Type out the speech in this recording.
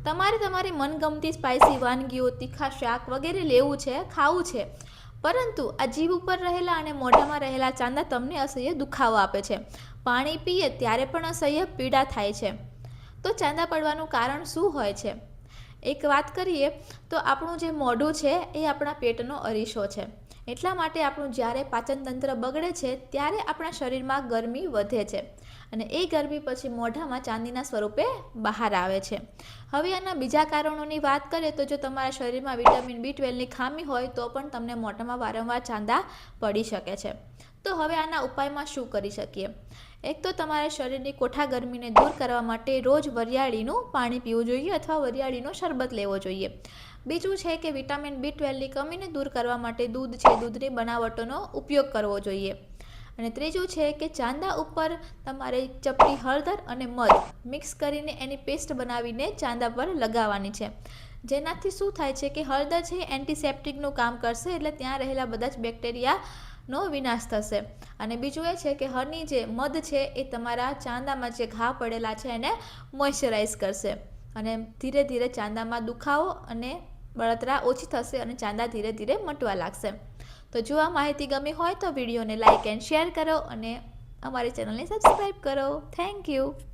તમારે તમારી મનગમતી સ્પાઇસી વાનગીઓ, તીખા શાક વગેરે લેવું છે, ખાવું છે, પરંતુ આ જીભ ઉપર રહેલા અને મોઢામાં રહેલા ચાંદા તમને અસહ્ય દુખાવો આપે છે. પાણી પીએ ત્યારે પણ અસહ્ય પીડા થાય છે. તો ચાંદા પડવાનું કારણ શું હોય છે? એક વાત કરીએ તો આપણું જે મોઢું છે એ આપણા પેટનો અરીસો છે. એટલા માટે આપણું જ્યારે પાચન તંત્ર બગડે છે ત્યારે આપણા શરીરમાં ગરમી વધે છે અને એ ગરમી પછી મોઢામાં ચાંદીના સ્વરૂપે બહાર આવે છે. હવે આના બીજા કારણોની વાત કરીએ તો જો તમારા શરીરમાં વિટામિન B12ની ખામી હોય તો પણ તમને મોઢામાં વારંવાર ચાંદા પડી શકે છે. તો હવે આના ઉપાયમાં શું કરી શકીએ? એક તો તમારે શરીરની કોઠા ગરમીને દૂર કરવા માટે રોજ વરિયાળીનું પાણી પીવું જોઈએ અથવા વરિયાળીનો શરબત લેવો જોઈએ. બીજું છે કે વિટામિન B12ની કમીને દૂર કરવા માટે દૂધ છે, દૂધની બનાવટોનો ઉપયોગ કરવો જોઈએ. અને ત્રીજું છે કે ચાંદા ઉપર તમારે ચપટી હળદર અને મધ મિક્સ કરીને એની પેસ્ટ બનાવીને ચાંદા પર લગાવવાની છે. જેનાથી શું થાય છે કે હળદર છે એન્ટિસેપ્ટિકનું કામ કરશે, એટલે ત્યાં રહેલા બધા જ બેક્ટેરિયાનો વિનાશ થશે. અને બીજું એ છે કે હની જે મધ છે એ તમારા ચાંદામાં જે ઘા પડેલા છે એને મોઇશ્ચરાઇઝ કરશે અને ધીરે ધીરે ચાંદામાં દુખાવો અને બળતરા ઓછી થશે અને ચાંદા ધીરે ધીરે મટવા લાગશે. તો જો આ માહિતી ગમી હોય તો વિડીયોને લાઇક એન્ડ શેર કરો અને અમારી ચેનલને સબસ્ક્રાઈબ કરો. Thank you.